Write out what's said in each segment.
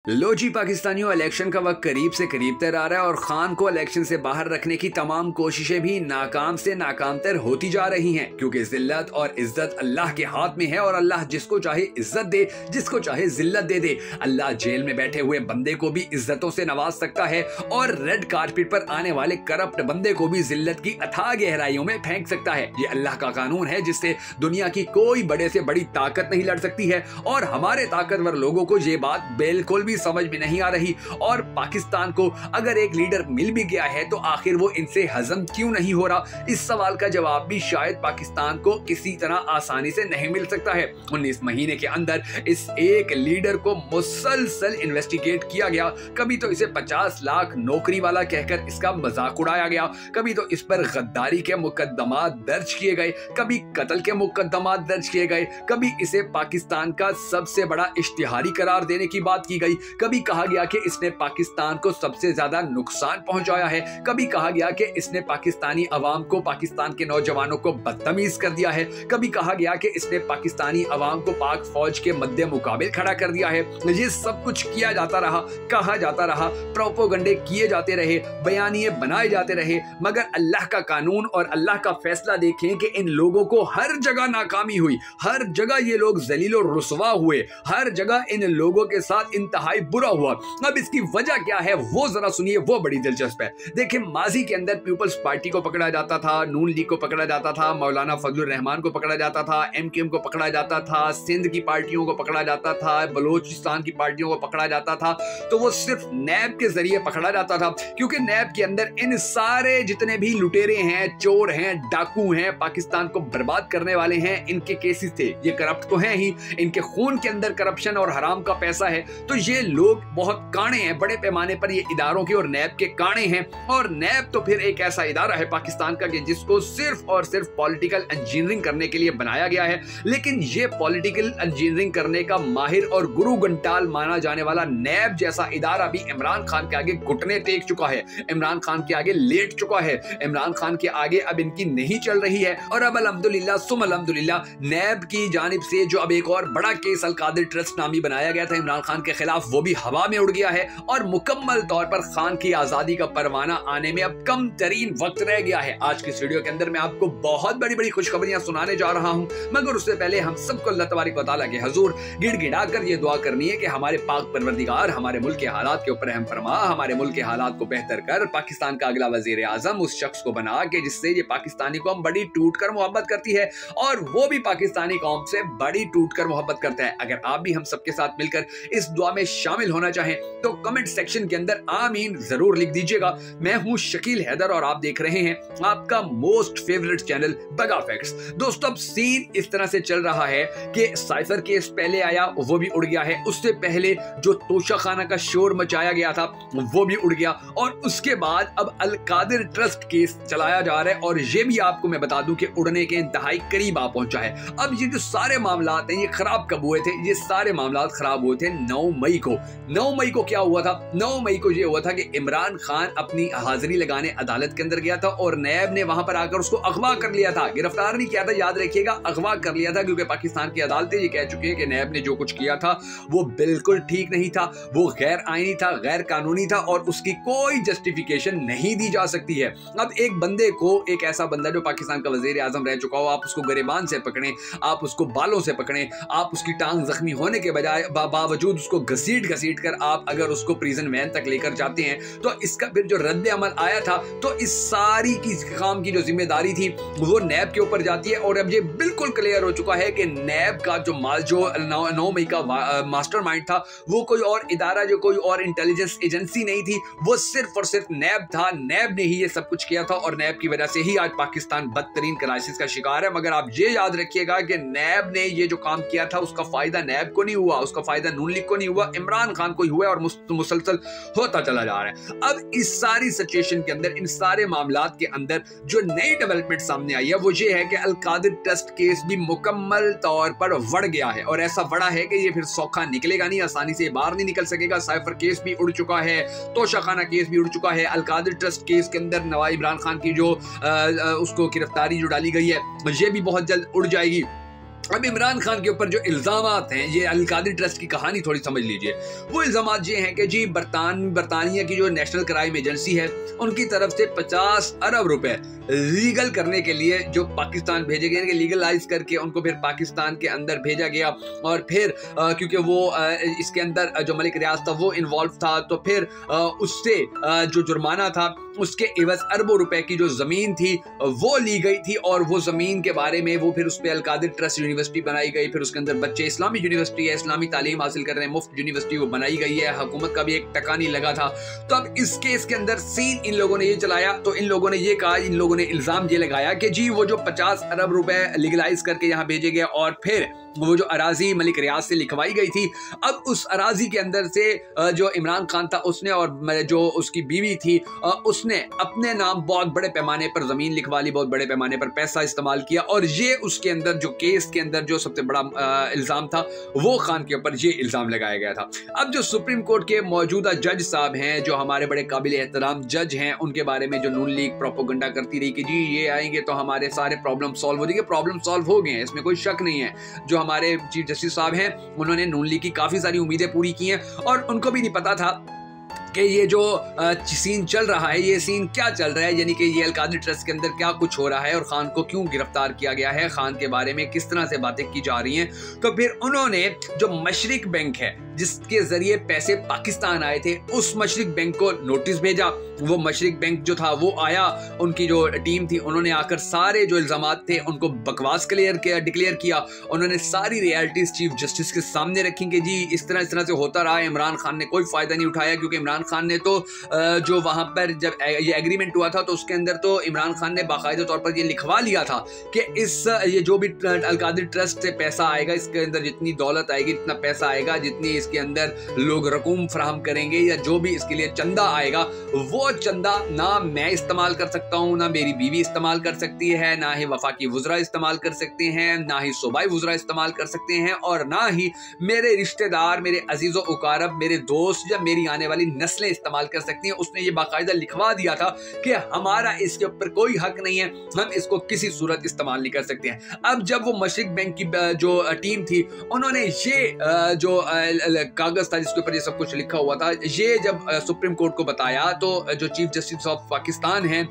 लो जी पाकिस्तानियों, इलेक्शन का वक्त करीब से करीब तर आ रहा है और खान को इलेक्शन से बाहर रखने की तमाम कोशिशें भी नाकाम से नाकामतर होती जा रही हैं, क्योंकि जिल्लत और इज्जत अल्लाह के हाथ में है और अल्लाह जिसको चाहे इज्जत दे, जिसको चाहे जिल्लत दे दे। अल्लाह जेल में बैठे हुए बंदे को भी इज्जतों से नवाज सकता है और रेड कारपेट पर आने वाले करप्ट बंदे को भी जिल्लत की अथाह गहराइयों में फेंक सकता है। ये अल्लाह का कानून है जिससे दुनिया की कोई बड़े से बड़ी ताकत नहीं लड़ सकती है और हमारे ताकतवर लोगों को ये बात बिल्कुल समझ में नहीं आ रही। और पाकिस्तान को अगर एक लीडर मिल भी गया है तो आखिर वो इनसे हजम क्यों नहीं हो रहा? इस सवाल का जवाब भी शायद पाकिस्तान को किसी तरह आसानी से नहीं मिल सकता है। 19 महीने के अंदर इस एक लीडर को मुसलसल इन्वेस्टिगेट किया गया। कभी तो इसे 50 लाख नौकरी वाला कहकर इसका मजाक उड़ाया गया, कभी तो इस पर गद्दारी के मुकदमा दर्ज किए गए, कभी कत्ल के मुकदमा दर्ज किए गए, कभी इसे पाकिस्तान का सबसे बड़ा इश्तिहारी करार देने की बात की गई, कभी कहा गया कि इसने पाकिस्तान को सबसे ज्यादा नुकसान पहुंचाया है, कभी कहा गया कि इसने पाकिस्तानी अवाम को, पाकिस्तान के नौजवानों को बदतमीज कर दिया है, कभी कहा गया कि इसने पाकिस्तानी अवाम को पाक फौज के मद्दे मुकाबिल खड़ा कर दिया है। ये सब कुछ किया जाता रहा, कहा जाता रहा, प्रोपोगंडे किए जाते रहे, बयानिए बनाए जाते रहे, मगर अल्लाह का कानून और अल्लाह का फैसला देखें कि इन लोगों को हर जगह नाकामी हुई, हर जगह ये लोग जलील और रुसवा हुए, हर जगह इन लोगों के साथ इंतहाई बुरा हुआ। अब इसकी वजह क्या है वो जरा सुनिए, वो बड़ी दिलचस्प है। देखिए, माजी के अंदर पीपल्स पार्टी को पकड़ा जाता था, नून लीग को पकड़ा जाता था, मौलाना फजलुर रहमान को पकड़ा जाता था, एमकेएम को पकड़ा जाता था, सिंध की पार्टियों को पकड़ा जाता था, बलोचिस्तान की पार्टियों को पकड़ा जाता था। तो वो सिर्फ नैब के जरिए पकड़ा जाता था, क्योंकि नैब के अंदर इन सारे जितने भी लुटेरे हैं, चोर हैं, डाकू हैं, पाकिस्तान को बर्बाद करने वाले हैं, इनके केसेस थे। ये करप्ट तो हैं ही, इनके खून के अंदर करप्शन और हराम का पैसा है। तो ये लोग बहुत काणे हैं, बड़े पैमाने पर ये इदारों के और नैब के काणे हैं। और नैब तो फिर एक ऐसा इदारा है पाकिस्तान का कि जिसको सिर्फ और सिर्फ पॉलिटिकल इंजीनियरिंग करने के लिए बनाया गया है। लेकिन ये पॉलिटिकल इंजीनियरिंग करने का माहिर और गुरु गंटाल माना जाने वाला नैब जैसा इदारा भी इमरान खान के आगे घुटने टेक चुका है, इमरान खान के आगे लेट चुका है, इमरान खान के आगे अब इनकी नहीं चल रही है। और अब अल्हम्दुलिल्लाह सुम अल्हम्दुलिल्लाह नैब की जानिब से जो अब एक और बड़ा केस अल-कादिर ट्रस्ट नामी बनाया गया था इमरान खान के खिलाफ, वो भी हवा में उड़ गया है और मुकम्मल तौर पर खान की आजादी का परवाना आने में अब कम तरीन वक्त रह गया है। आज की इस वीडियो के अंदर मैं आपको बहुत बड़ी बड़ी खुशखबरियां सुनाने जा रहा हूं, मगर उससे पहले हम सबको अल्लाह तबारक व तआला के हुजूर गिड़गिड़ा कर ये दुआ करनी है कि हमारे पाक परवरदिगार हमारे मुल्क के हालात के ऊपर रहम फरमा, हमारे मुल्क के हालात को बेहतर कर, पाकिस्तान का अगला वजीर आजम उस शख्स को बना के जिससे ये पाकिस्तानी कौम बड़ी टूट कर मोहब्बत करती है और वो भी पाकिस्तानी कौम से बड़ी टूट कर मोहब्बत करता है। अगर आप भी हम सबके साथ मिलकर इस दुआ में शामिल होना चाहें तो कमेंट सेक्शन के अंदर आमीन जरूर लिख दीजिएगा। मैं हूं शकील हैदर और आप देख रहे हैं आपका मोस्ट फेवरेट चैनल बगा फैक्ट्स। दोस्तों, अब सीन इस तरह से चल रहा है कि साइफर केस पहले आया, वो भी उड़ गया है। उससे पहले जो तोशा खाना का शोर मचाया गया था वो भी उड़ गया और उसके बाद अब अल-कादिर ट्रस्ट केस चलाया जा रहा है और ये भी आपको मैं बता दूं कि उड़ने के इंतहाई करीब आ पहुंचा है। अब ये जो सारे मामलात हैं ये खराब कब हुए थे? ये सारे मामलात खराब हुए थे 9 मई को। 9 मई को क्या हुआ था? 9 मई को ये हुआ था कि इमरान खान अपनी हाजिरी लगाने अदालत के अंदर गया था और नैब ने वहां पर आकर उसको अगवा कर लिया था। गिरफ्तार नहीं किया था, याद रखिएगा, अगवा कर लिया था, क्योंकि पाकिस्तान की अदालतें ये कह चुकी है कि नैब ने जो कुछ किया था वो बिल्कुल ठीक नहीं था, वो गैर आईनी था, गैर कानूनी था और उसकी कोई जस्टिफिकेशन नहीं दी जा सकती है। अब एक बंदे को, एक ऐसा बंदा जो पाकिस्तान का वजीर आजम रह चुका हो, आप उसको गरेबान से पकड़ें, आप उसको बालों से पकड़ें, आप उसकी टांग जख्मी होने के बजाय बावजूद उसको घसीट कर आप अगर उसको प्रिजन वैन तक लेकर जाते हैं तो इसका फिर जो रद्द अमल आया था, तो इस सारी की काम की जो जिम्मेदारी थी वो नैब के ऊपर जाती है। और अब ये बिल्कुल क्लियर हो चुका है कि नैब का जो 9 मई का मास्टरमाइंड था वो कोई और इदारा, जो कोई और इंटेलिजेंस एजेंसी नहीं थी, वो सिर्फ और सिर्फ नैब था। नैब ने ही ये सब कुछ किया था और नैब की वजह से ही आज पाकिस्तान बदतरीन क्राइसिस का शिकार है। मगर आप ये याद रखिएगा कि नैब ने ये जो काम किया था उसका फायदा नैब को नहीं हुआ, उसका फायदा नून लीग को नहीं हुआ, इमरान खान को हुआ और मुसलसल होता चला जा रहा है। अब इस सारी सिचुएशन के अंदर, इन सारे मामलात के अंदर जो नई डेवलपमेंट सामने आई है वो ये है कि अल-कादिर ट्रस्ट केस भी मुकम्मल तौर पर बढ़ गया है और ऐसा बड़ा है कि ये फिर सौखा निकलेगा नहीं, आसानी से बाहर नहीं निकल सकेगा। साइफर केस भी उड़ चुका है, तोशा खाना केस भी उड़ चुका है, अल-कादिर ट्रस्ट केस के अंदर नवाब इमरान खान की जो उसको गिरफ्तारी जो डाली गई है ये भी बहुत जल्द उड़ जाएगी। अब इमरान खान के ऊपर जो इल्ज़ामात हैं, ये अल कादिर ट्रस्ट की कहानी थोड़ी समझ लीजिए। वो इल्ज़ामात ये हैं कि जी बरतानिया की जो नेशनल क्राइम एजेंसी है उनकी तरफ से 50 अरब रुपए लीगल करने के लिए जो पाकिस्तान भेजे गए, लीगलाइज करके उनको फिर पाकिस्तान के अंदर भेजा गया। और फिर क्योंकि वो इसके अंदर जो मलिक रियाज था वो इन्वॉल्व था, तो फिर उससे जो जुर्माना था उसके एवज अरबों रुपए की जो ज़मीन थी वो ली गई थी। और वो ज़मीन के बारे में वो फिर उस पर अल कादिर ट्रस्ट यूनिवर्सिटी बनाई गई। फिर उसके अंदर बच्चे इस्लामी यूनिवर्सिटी है, इस्लामी तालीम हासिल कर रहे हैं, मुफ्त यूनिवर्सिटी वो बनाई गई है। हुकूमत का भी एक टका नहीं लगा था। तो अब इस केस के अंदर सीन इन लोगों ने ये चलाया, तो इन लोगों ने ये कहा, इन लोगों ने इल्ज़ाम ये लगाया कि जी वो जो 50 अरब रुपए लीगलाइज करके यहाँ भेजे गए और फिर वो जो अराजी मलिक रियाज से लिखवाई गई थी, अब उस अराजी के अंदर से जो इमरान खान था उसने और जो उसकी बीवी थी उसने अपने नाम बहुत बड़े पैमाने पर ज़मीन लिखवा ली, बहुत बड़े पैमाने पर पैसा इस्तेमाल किया। और ये उसके अंदर जो केस के अंदर जो सबसे बड़ा इल्ज़ाम था वो खान के ऊपर ये इल्ज़ाम लगाया गया था। अब जो सुप्रीम कोर्ट के मौजूदा जज साहब हैं, जो हमारे बड़े काबिल एहतराम जज हैं, उनके बारे में जो नून लीग प्रोपोगंडा करती रही कि जी ये आएंगे तो हमारे सारे प्रॉब्लम सॉल्व हो जाएंगे, प्रॉब्लम सॉल्व हो गए हैं, इसमें कोई शक नहीं है। जो हमारे चीफ जस्टिस साहब हैं उन्होंने नून लीग की काफी सारी उम्मीदें पूरी की हैं और उनको भी नहीं पता था कि ये जो सीन चल रहा है, ये सीन क्या चल रहा है, यानी कि ये अल कादिर ट्रस्ट के अंदर क्या कुछ हो रहा है और खान को क्यों गिरफ्तार किया गया है, खान के बारे में किस तरह से बातें की जा रही हैं। तो फिर उन्होंने जो मशरिक बैंक है जिसके जरिए पैसे पाकिस्तान आए थे, उस मशरिक बैंक को नोटिस भेजा। वो मशरिक बैंक जो था वो आया, उनकी जो टीम थी उन्होंने आकर सारे जो इल्जामात थे उनको बकवास डिक्लेयर किया। उन्होंने सारी रियलिटीज चीफ जस्टिस के सामने रखी कि जी इस तरह से होता रहा। इमरान खान ने कोई फायदा नहीं उठाया, क्योंकि इमरान खान ने तो जो वहां पर जब ये एग्रीमेंट हुआ था तो उसके अंदर तो इमरान खान ने बाकायदा तौर पर ये लिखवा लिया था कि ये जो भी अल कादिर ट्रस्ट से पैसा आएगा, इसके अंदर जितनी दौलत आएगी, जितना पैसा आएगा, जितनी इसके अंदर लोग रकूम फराहम करेंगे या जो भी इसके लिए चंदा आएगा, वो चंदा ना मैं इस्तेमाल कर सकता हूँ, ना मेरी बीवी इस्तेमाल कर सकती है, ना ही वफाकी वुज़रा इस्तेमाल कर सकते हैं, ना ही सूबाई वुज़रा इस्तेमाल कर सकते हैं, और ना ही मेरे रिश्तेदार, मेरे अजीज़ो उकारब, मेरे दोस्त या मेरी आने वाली नस्लें इस्तेमाल कर सकती हैं। उसने ये बाकायदा लिखवा दिया था कि हमारा इसके ऊपर कोई हक नहीं है, हम इसको किसी सूरत इस्तेमाल नहीं कर सकते हैं। अब जब वो मशरिक बैंक की जो टीम थी उन्होंने ये जो कागज था जिसके ऊपर ये सब कुछ लिखा हुआ था, ये जब सुप्रीम कोर्ट को बताया तो जो चीफ जस्टिस ऑफ पाकिस्तान हैं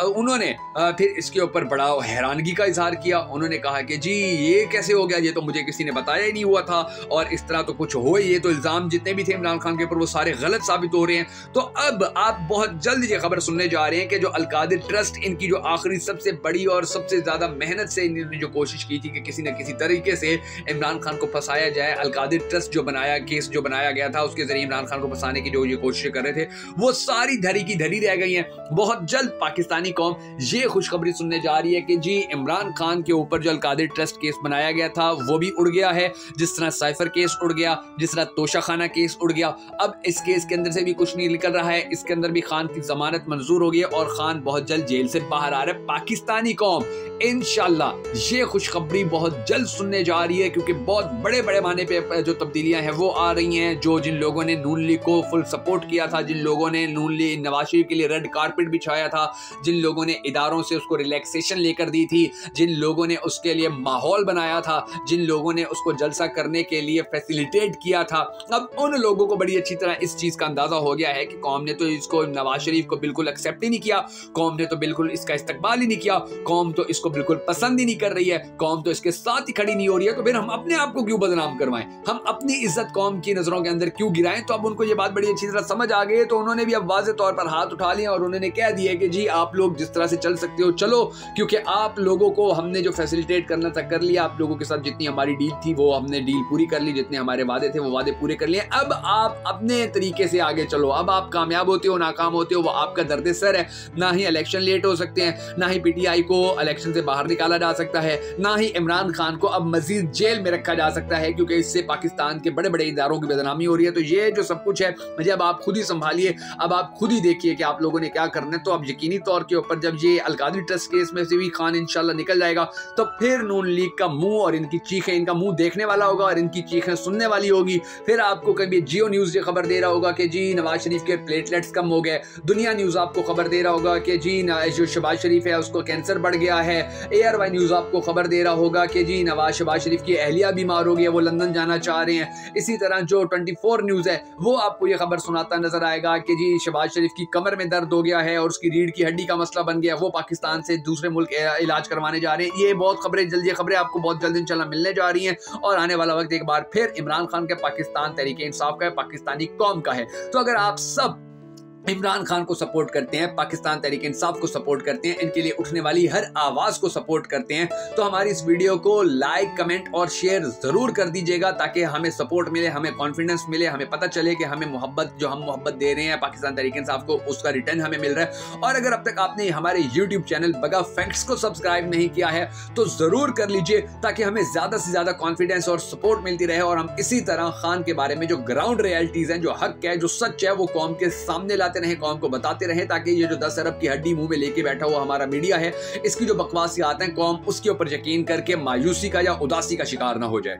उन्होंने फिर इसके ऊपर बड़ा हैरानगी का इजहार किया। उन्होंने कहा कि जी ये कैसे हो गया, ये तो मुझे किसी ने बताया ही नहीं हुआ था, और इस तरह तो कुछ हो ही, ये तो इल्जाम जितने भी थे इमरान खान के ऊपर वो सारे गलत साबित हो रहे हैं। तो अब आप बहुत जल्द ये खबर सुनने जा रहे हैं कि जो अल कादिर ट्रस्ट, इनकी जो आखिरी सबसे बड़ी और सबसे ज्यादा मेहनत से इन्होंने जो कोशिश की थी कि किसी न किसी तरीके से इमरान खान को फंसाया जाए, अल कादिर ट्रस्ट जो केस जो बनाया गया था उसके जरिए इमरान खान को फंसाने की जो ये कोशिश कर रहे थे, वो सारी धरी की धरी रह गई हैं। बहुत जल्द पाकिस्तानी कौम ये खुशखबरी सुनने जा रही है कि जी इमरान खान के ऊपर जो अल कादिर ट्रस्ट केस बनाया गया था वो भी उड़ गया है, जिस तरह साइफर केस उड़ गया, जिस तरह तोशाखाना केस उड़ गया। अब इस केस के अंदर से भी कुछ नहीं निकल रहा है, इसके अंदर भी खान की जमानत मंजूर हो गई है और खान बहुत जल्द जेल से बाहर आ रहा है। पाकिस्तानी कौम इंशाल्लाह ये खुशखबरी बहुत जल्द सुनने जा रही है, क्योंकि बहुत बड़े बड़े माने पे जो तब्दीलियां हैं वो आ रही हैं। जो जिन लोगों ने नून लीग को फुल सपोर्ट किया था, जिन लोगों ने नून लीग नवाज शरीफ के लिए रेड कारपेट बिछाया था, जिन लोगों ने इदारों से उसको रिलैक्सेशन लेकर दी थी, जिन लोगों ने उसके लिए माहौल बनाया था, जिन लोगों ने उसको जलसा करने के लिए फैसिलिटेट किया था, अब उन लोगों को बड़ी अच्छी तरह इस चीज का अंदाजा हो गया है कि कौम ने तो इसको, नवाज शरीफ को बिल्कुल एक्सेप्ट ही नहीं किया, कौम ने तो बिल्कुल इसका इस्तकबाल ही नहीं किया, कौम तो इसको बिल्कुल पसंद ही नहीं कर रही है, कौम तो इसके साथ ही खड़ी नहीं हो रही है। तो फिर हम अपने आप को क्यों बदनाम करवाएं, हम अपनी इज्जत कौम की नजरों के अंदर क्यों गिराएं। तो अब उनको ये बात बड़ी अच्छी तरह समझ आ गई है, तो उन्होंने भी अब वाज़ेह तौर पर हाथ उठा लिया और उन्होंने कह दिया कि जी आप लोग जिस तरह से चल सकते हो चलो, क्योंकि आप लोगों को हमने जो फैसिलिटेट करना था कर लिया, आप लोगों के साथ जितनी हमारी डील थी वो हमने डील पूरी कर ली, जितने हमारे वादे थे वो वादे पूरे कर लिए, अब आप अपने तरीके से आगे चलो। अब आप कामयाब होते हो नाकाम होते हो वो आपका दर्द सर है। ना ही इलेक्शन लेट हो सकते हैं, ना ही पीटीआई को इलेक्शन से बाहर निकाला जा सकता है, ना ही इमरान खान को अब मजीद जेल में रखा जा सकता है, क्योंकि इससे पाकिस्तान के बड़े बड़े इदारों की बदनामी हो रही है। तो ये जो सब कुछ है मुझे अब आप खुद ही संभालिए, अब आप खुद ही देखिए कि आप लोगों ने क्या करना है। तो अब यकीनी तौर के ऊपर जब ये अल कादिर ट्रस्ट केस में से भी खान इंशाल्लाह निकल जाएगा तो फिर नून लीग का मुंह और इनकी चीखें, इनका मुंह देखने वाला होगा और इनकी चीखें सुनने वाली होगी। फिर आपको कभी जियो न्यूज ये खबर दे रहा होगा कि जी नवाज शरीफ के प्लेटलेट्स कम हो गए, दुनिया न्यूज आपको खबर दे रहा होगा कि जी जो शहबाज शरीफ है उसको कैंसर बढ़ गया है, ARY न्यूज आपको खबर दे रहा होगा कि जी शहबाज शरीफ की अहलिया बीमार हो गई है, वो लंदन जाना चाह रहे हैं। इसी तरह जो 24 न्यूज है वो आपको ये खबर सुनाता नजर आएगा कि जी शहबाज शरीफ की कमर में दर्द हो गया है और उसकी रीढ़ की हड्डी का मसला बन गया, वो पाकिस्तान से दूसरे मुल्क इलाज करवाने जा रहे हैं। ये बहुत खबरें, जल्दी खबरें आपको बहुत जल्द इंशाल्लाह मिलने जा रही हैं और आने वाला वक्त एक बार फिर इमरान खान के पाकिस्तान तहरीक इंसाफ का है, पाकिस्तानी कौम का है। तो अगर आप सब इमरान खान को सपोर्ट करते हैं, पाकिस्तान तहरीक इंसाफ को सपोर्ट करते हैं, इनके लिए उठने वाली हर आवाज को सपोर्ट करते हैं, तो हमारी इस वीडियो को लाइक, कमेंट और शेयर जरूर कर दीजिएगा ताकि हमें सपोर्ट मिले, हमें कॉन्फिडेंस मिले, हमें पता चले कि हमें मोहब्बत, जो हम मोहब्बत दे रहे हैं पाकिस्तान तहरीक इंसाफ को, उसका रिटर्न हमें मिल रहा है। और अगर अब तक आपने हमारे YouTube चैनल बगा फैक्ट्स को सब्सक्राइब नहीं किया है तो जरूर कर लीजिए ताकि हमें ज्यादा से ज्यादा कॉन्फिडेंस और सपोर्ट मिलती रहे और हम इसी तरह खान के बारे में जो ग्राउंड रियलिटीज हैं, जो हक है, जो सच है, वो कौम के सामने लाते रहे, कौम को बताते रहे, ताकि ये जो 10 अरब की हड्डी मुंह में लेके बैठा हुआ हमारा मीडिया है, इसकी जो बकवासियात हैं, कौम उसके ऊपर यकीन करके मायूसी का या उदासी का शिकार ना हो जाए।